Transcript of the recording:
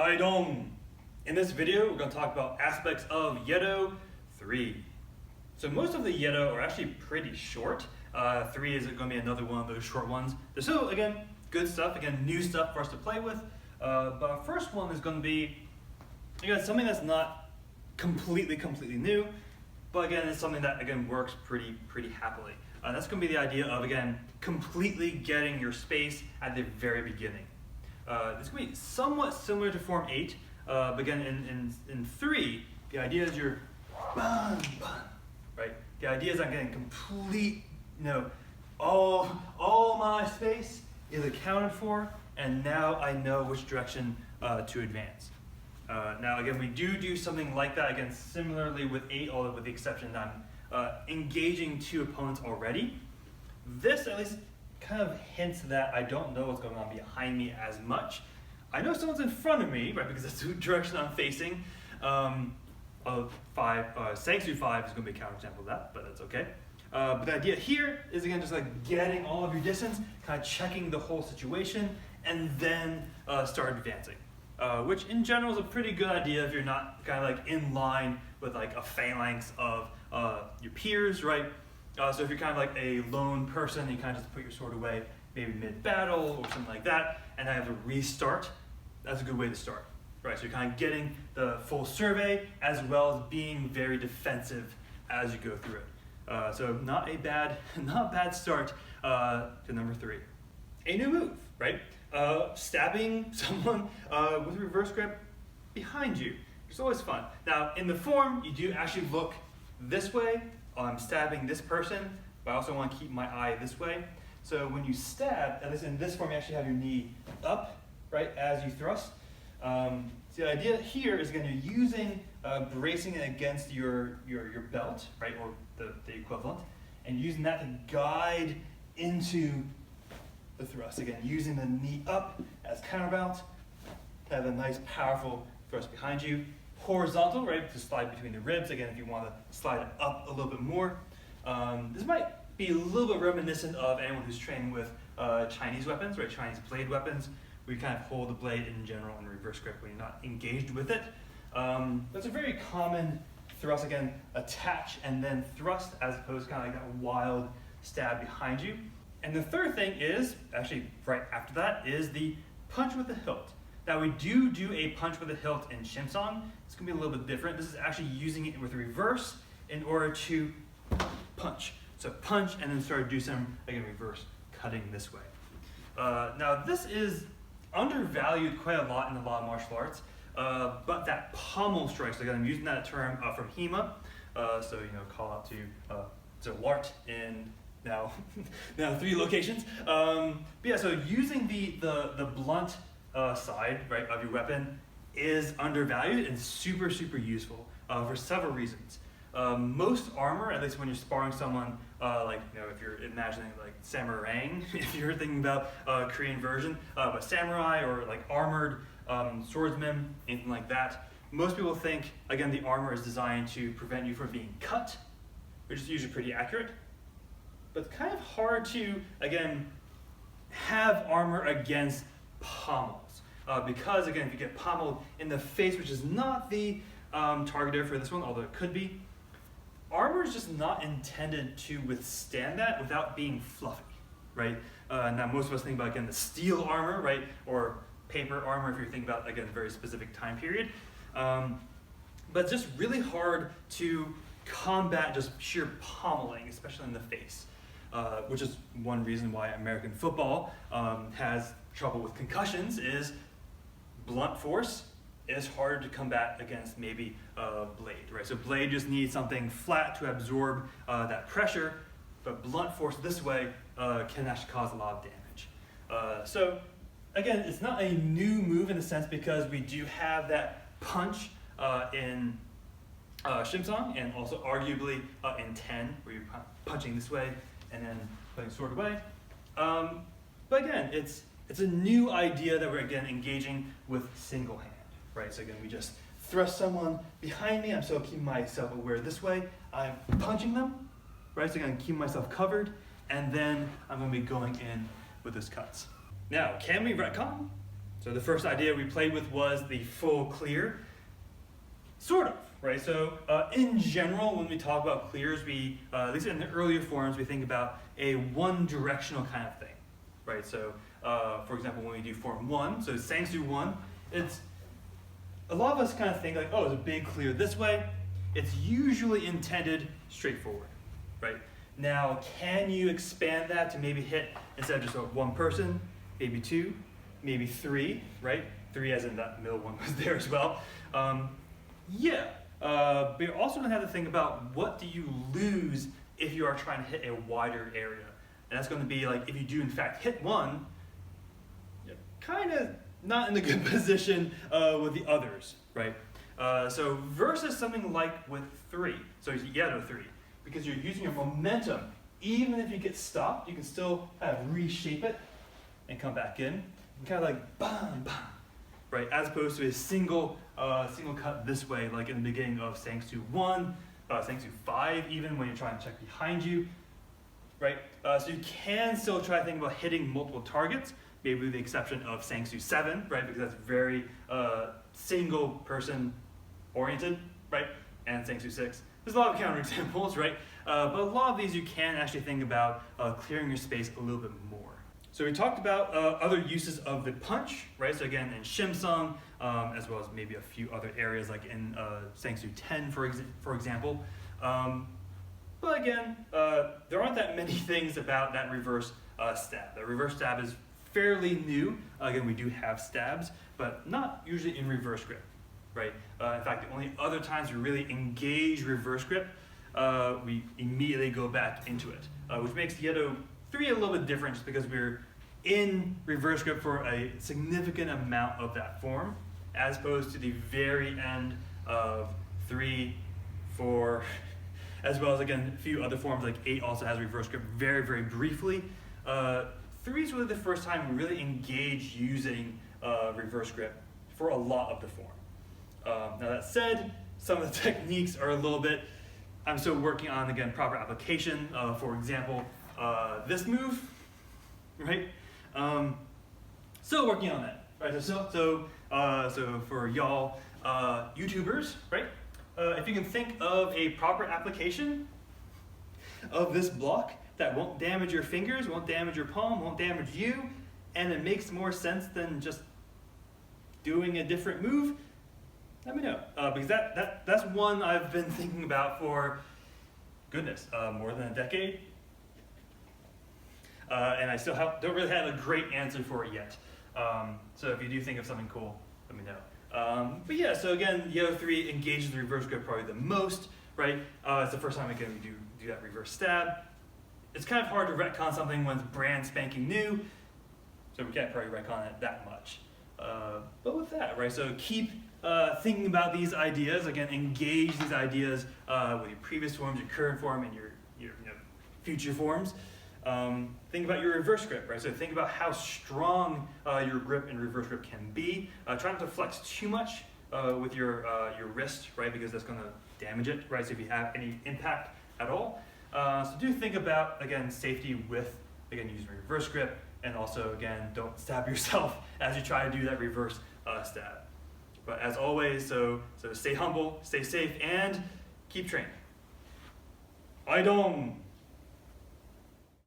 Haidong. In this video, we're going to talk about aspects of Yedo 3. So most of the Yedo are actually pretty short. 3 is going to be another one of those short ones. There's still, again, good stuff, again, new stuff for us to play with. But our first one is going to be, again, something that's not completely new, but again, it's something that, again, works pretty happily. That's going to be the idea of, again, completely getting your space at the very beginning. This is going to be somewhat similar to Form 8, but again, in 3, the idea is you're bun, right? The idea is I'm getting complete, all my space is accounted for, and now I know which direction to advance. Now, again, we do something like that, again, similarly with 8, although with the exception that I'm engaging 2 opponents already. This, at least, kind of hints that I don't know what's going on behind me as much. I know someone's in front of me, right, because that's the direction I'm facing. Saying through 5 is going to be a counterexample of that, but that's okay. But the idea here is, again, just like getting all of your distance, kind of checking the whole situation, and then start advancing. Which in general is a pretty good idea if you're not kind of like in line with like a phalanx of your peers, right? So if you're kind of like a lone person, you kind of just put your sword away, maybe mid-battle or something like that, and I have to restart. That's a good way to start, right? So you're kind of getting the full survey as well as being very defensive as you go through it. So not a bad start to number 3. A new move, right? Stabbing someone with reverse grip behind you. It's always fun. Now, in the form, you do actually look this way. I'm stabbing this person, but I also want to keep my eye this way. So when you stab, at least in this form, you actually have your knee up, right, as you thrust. So the idea here is, again, you're using, bracing it against your belt, right, or the equivalent, and using that to guide into the thrust. Again, using the knee up as counterbalance to have a nice, powerful thrust behind you. Horizontal, right, to slide between the ribs. Again, if you want to slide it up a little bit more. This might be a little bit reminiscent of anyone who's training with Chinese weapons, right, Chinese blade weapons, where you kind of hold the blade in general in reverse grip when you're not engaged with it. That's a very common thrust, again, attach and then thrust, as opposed to kind of like that wild stab behind you. And the third thing is, actually right after that, is the punch with the hilt. Now we do a punch with the hilt in Shimsong. It's going to be a little bit different. This is actually using it with reverse in order to punch. So punch and then start to do some, again, reverse cutting this way. Now this is undervalued quite a lot in a lot of martial arts, but that pommel strike, so again, I'm using that term from HEMA, so call out to Lart in now 3 locations. But yeah, so using the blunt side, right, of your weapon is undervalued and super useful for several reasons. Most armor, at least when you're sparring someone, if you're imagining like samurai, if you're thinking about Korean version, but samurai or like armored swordsmen, anything like that, most people think, again, the armor is designed to prevent you from being cut, which is usually pretty accurate. But it's kind of hard to, again, have armor against pommels. Because, again, if you get pommeled in the face, which is not the target area for this one, although it could be, armor is just not intended to withstand that without being fluffy, right? Now, most of us think about, again, the steel armor, right? Or paper armor if you're thinking about, again, a very specific time period. But it's just really hard to combat just sheer pommeling, especially in the face. Which is one reason why American football has trouble with concussions, is blunt force is harder to combat against maybe blade, right? So blade just needs something flat to absorb that pressure, but blunt force this way can actually cause a lot of damage. So again, it's not a new move in a sense because we do have that punch in Shimsong, and also arguably in 10, where you're punching this way and then putting the sword away. But again, it's a new idea that we're, again, engaging with single hand, right? So again, we just thrust someone behind me. I'm still keeping myself aware this way. I'm punching them, right? So again, keeping myself covered, and then I'm going to be going in with those cuts. Now, can we retcon? So the first idea we played with was the full clear, sort of, right? So in general, when we talk about clears, we, at least in the earlier forms, we think about a one-directional kind of thing, right? So for example, when we do form 1, so Sangsu 1, it's, a lot of us kind of think like, oh, it's a big clear this way. It's usually intended straightforward, right? Now, can you expand that to maybe hit, instead of just one person, maybe 2, maybe 3, right? 3 as in that middle one was there as well. Yeah, but you're also going to have to think about what do you lose if you are trying to hit a wider area. And that's going to be like, if you do in fact hit 1, you're kind of not in a good position with the others, right? So versus something like with 3, so Yedo 3, because you're using your momentum, even if you get stopped, you can still kind of reshape it and come back in, and kind of like bam, bam, right? As opposed to a single cut this way, like in the beginning of Sangsu 1, Sangsu 5, even when you're trying to check behind you, right? So you can still try to think about hitting multiple targets, maybe with the exception of Sangsu 7, right? Because that's very single person oriented, right? And Sangsu 6. There's a lot of counterexamples, right? But a lot of these you can actually think about clearing your space a little bit more. So we talked about other uses of the punch, right? So again, in Shimsung, as well as maybe a few other areas like in Sangsu 10, for example. But again, there aren't that many things about that reverse stab. The reverse stab is fairly new. Again, we do have stabs, but not usually in reverse grip, right? In fact, the only other times we really engage reverse grip, we immediately go back into it, which makes Yedo 3 a little bit different just because we're in reverse grip for a significant amount of that form, as opposed to the very end of 3, 4, as well as, again, a few other forms like 8 also has reverse grip very, very briefly. 3 is really the first time we really engage using reverse grip for a lot of the form. Now that said, some of the techniques are a little bit, I'm still working on, again, proper application. For example, this move, right? Still working on that, right? So for y'all YouTubers, right? If you can think of a proper application of this block that won't damage your fingers, won't damage your palm, won't damage you, and it makes more sense than just doing a different move, let me know. Because that's one I've been thinking about for, goodness, more than a decade. And I still don't really have a great answer for it yet. So if you do think of something cool, let me know. But yeah, so again, Yedo 3 engages the reverse grip probably the most, right? It's the first time again we do that reverse stab. It's kind of hard to retcon something when it's brand spanking new, so we can't probably retcon it that much. But with that, right, so keep thinking about these ideas, again, engage these ideas with your previous forms, your current form, and your future forms. Think about your reverse grip, right? So think about how strong your grip and reverse grip can be. Try not to flex too much with your wrist, right? Because that's going to damage it, right? So if you have any impact at all. So do think about, again, safety with, again, using reverse grip, and also, again, don't stab yourself as you try to do that reverse stab. But as always, so stay humble, stay safe, and keep training. Haidong!